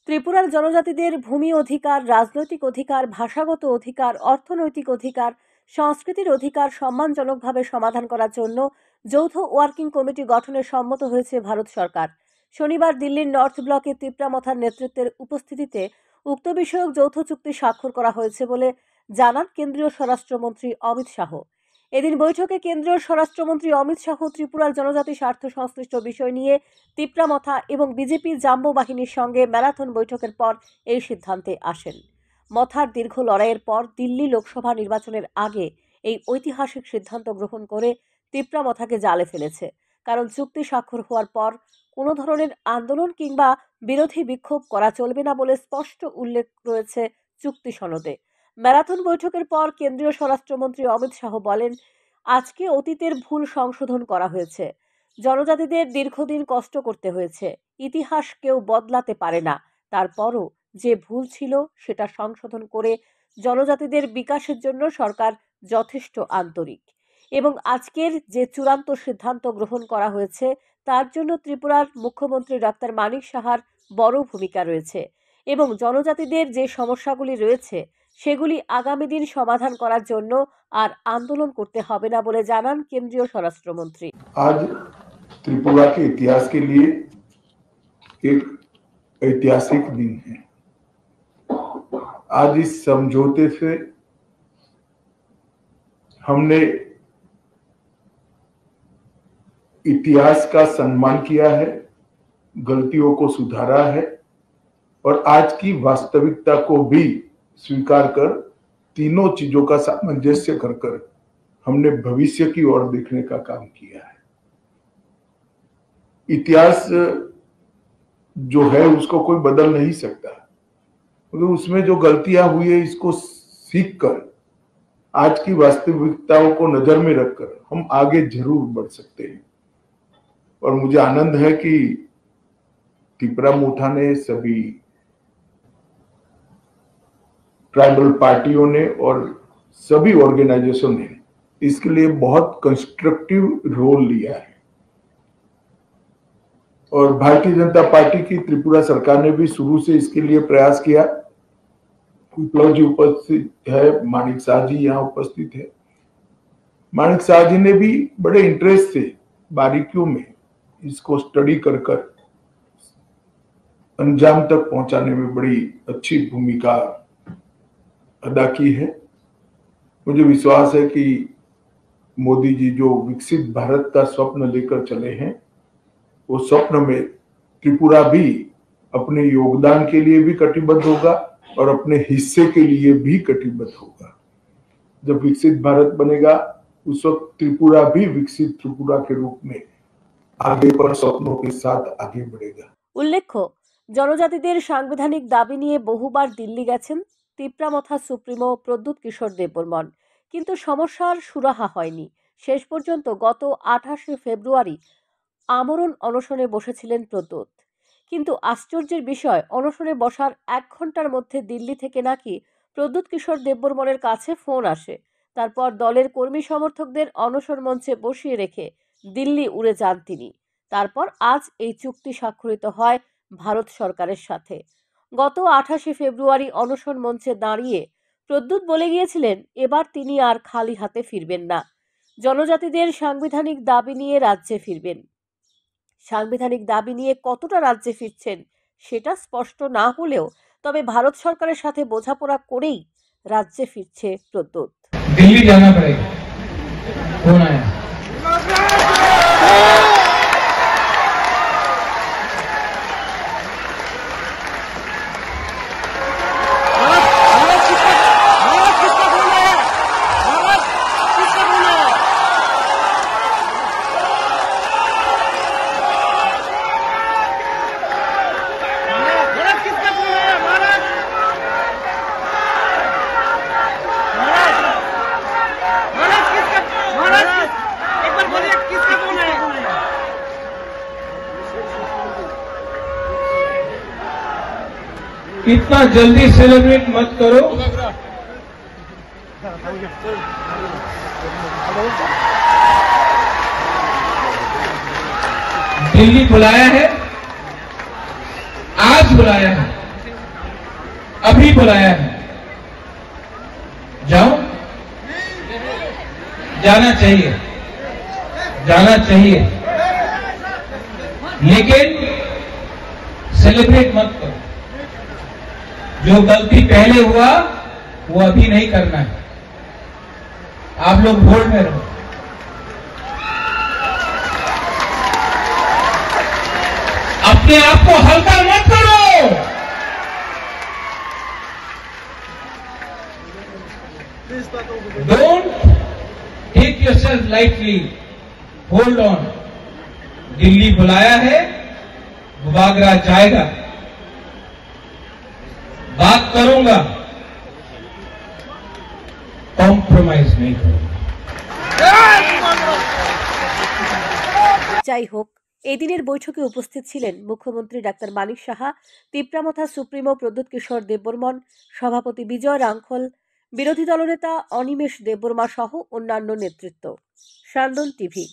ত্রিপুরার জনজাতিদের ভূমি অধিকার, রাজনৈতিক অধিকার, ভাষাগত অধিকার, অর্থনৈতিক অধিকার, সংস্কৃতির অধিকার সম্মানজনকভাবে সমাধান করার জন্য যৌথ ওয়ার্কিং কমিটি গঠনে সম্মত হয়েছে ভারত সরকার। শনিবার দিল্লির নর্থ ব্লকে তিপ্রামথার নেতৃত্বের উপস্থিতিতে উক্ত বিষয়ক যৌথ চুক্তি স্বাক্ষর করা হয়েছে বলে জানান কেন্দ্রীয় স্বরাষ্ট্রমন্ত্রী অমিত শাহ। এদিন বৈঠকে কেন্দ্রীয় স্বরাষ্ট্রমন্ত্রী অমিত শাহ ত্রিপুরার জনজাতি স্বার্থ সংশ্লিষ্ট বিষয় নিয়ে তিপ্রামথা এবং বিজেপি জাম্বো বাহিনীর সঙ্গে ম্যারাথন বৈঠকের পর এই সিদ্ধান্তে আসেন। মথার দীর্ঘ লড়াইয়ের পর দিল্লি লোকসভা নির্বাচনের আগে এই ঐতিহাসিক সিদ্ধান্ত গ্রহণ করে তিপ্রামথাকে জালে ফেলেছে। কারণ চুক্তি স্বাক্ষর হওয়ার পর কোনো ধরনের আন্দোলন কিংবা বিরোধী বিক্ষোভ করা চলবে না বলে স্পষ্ট উল্লেখ রয়েছে চুক্তি সনদে। ম্যারাথন বৈঠকের পর কেন্দ্রীয় স্বরাষ্ট্রমন্ত্রী অমিত শাহ বলেন, আজকে অতীতের ভুল সংশোধন করা হয়েছে। জনজাতিদের দীর্ঘদিন কষ্ট করতে হয়েছে। ইতিহাস কেউ বদলাতে পারে না। তারপরও যে ভুল ছিল সেটা সংশোধন করে জনজাতিদের বিকাশের জন্য সরকার যথেষ্ট আন্তরিক। এবং আজকের যে চূড়ান্ত সিদ্ধান্ত গ্রহণ করা হয়েছে তার জন্য ত্রিপুরার মুখ্যমন্ত্রী ডক্টর মানিক সাহার বড় ভূমিকা রয়েছে এবং জনজাতিদের যে সমস্যাগুলি রয়েছে সেগুলি আগামী দিন সমাধান করার জন্য আর আন্দোলন করতে হবে না বলে জানান কেন্দ্রীয় স্বরাষ্ট্রমন্ত্রী। आज त्रिपुरा के इतिहास के लिए एक ऐतिहासिक दिन है। आज इस समझौते से हमने इतिहास का सम्मान किया है, गलतियों को सुधारा है और आज की वास्तविकता को भी स्वीकार कर तीनों चीजों का सामंजस्य कर हमने भविष्य की ओर देखने का काम किया है। इतिहास जो है उसको कोई बदल नहीं सकता, मगर उसमें जो गलतियां हुई है इसको सीख कर आज की वास्तविकताओं को नजर में रखकर हम आगे जरूर बढ़ सकते हैं। और मुझे आनंद है कि तिप्रामोथा ने, सभी ट्राइबल पार्टियों ने और सभी ऑर्गेनाइजेशन ने इसके लिए बहुत कंस्ट्रक्टिव रोल लिया है। और भारतीय जनता पार्टी की त्रिपुरा सरकार ने भी शुरू से इसके लिए प्रयास किया। विप्लव जी उपस्थित है, मानिक शाह जी यहाँ उपस्थित है। मानिक शाह जी ने भी बड़े इंटरेस्ट से बारीकियों में इसको स्टडी कर अंजाम तक पहुंचाने में बड़ी अच्छी भूमिका अदा की है। मुझे विश्वास है कि मोदी जी जो विकसित भारत का स्वप्न लेकर चले हैं, वो स्वप्न में त्रिपुरा भी अपने योगदान के लिए भी कटिबद्ध होगा और अपने हिस्से के लिए भी कटिबद्ध होगा। जब विकसित भारत बनेगा उस वक्त त्रिपुरा भी विकसित त्रिपुरा के रूप में आगे पर स्वप्नों के साथ आगे बढ़ेगा। उल्लेख्य, জনজাতিদের সাংবিধানিক দাবি নিয়ে বহুবার দিল্লি গেছেন তিপ্রামথা সুপ্রিমো প্রদ্যুৎ কিশোর দেববর্মন, কিন্তু সমস্যার সুরাহা হয়নি। শেষ পর্যন্ত গত 28শে ফেব্রুয়ারি আমরণ অনশনে বসেছিলেন প্রদ্যুৎ। কিন্তু আশ্চর্যের বিষয়, অনশনে বসার 1 ঘন্টার মধ্যে দিল্লি থেকে নাকি প্রদ্যুৎ কিশোর দেববর্মনের কাছে ফোন আসে। তারপর দলের কর্মী সমর্থকদের অনশন মঞ্চে বসিয়ে রেখে দিল্লি উড়ে যান তিনি। তারপর আজ এই চুক্তি স্বাক্ষরিত হয় ভারত সরকারের সাথে। গত 28শে ফেব্রুয়ারি অনশন মঞ্চে দাঁড়িয়ে প্রদ্যুৎ বলে গিয়েছিলেন এবার তিনি আর খালি হাতে ফিরবেন না, জনজাতিদের সাংবিধানিক দাবি নিয়ে রাজ্যে ফিরবেন। সাংবিধানিক দাবি নিয়ে কতটা রাজ্যে ফিরছেন সেটা স্পষ্ট না হলেও তবে ভারত সরকারের সাথে বোঝাপড়া করেই রাজ্যে ফিরছে প্রদ্যুৎ। दिल्ली जाना पड़ेगा, फोन आया। इतना जल्दी सेलिब्रेट मत करो। दिल्ली बुलाया है, आज बुलाया है। अभी बुलाया है, जाओ, जाना चाहिए, जाना चाहिए, लेकिन सेलिब्रेट मत करो। जो गलती पहले हुआ वो अभी नहीं करना है। आप लोग होल्ड में रहो। अपने आप को हल्का मत करो। Don't take yourself lightly. Hold on. Delhi बुलाया है, गुबागरा जाएगा। बात करूंगा, कॉम्प्रोमाइज नहीं करूंगा। যাই হোক, এদিনের বৈঠকে উপস্থিত ছিলেন মুখ্যমন্ত্রী ডাক্তার মানিক সাহা, তিপ্রামথা সুপ্রিমো প্রদ্যুৎ কিশোর দেববর্মন, সভাপতি বিজয় রাঙ্খল, বিরোধী দলনেতা অনিমেষ দেববর্মা সহ অন্যান্য নেতৃত্ব। সান্দন টিভি।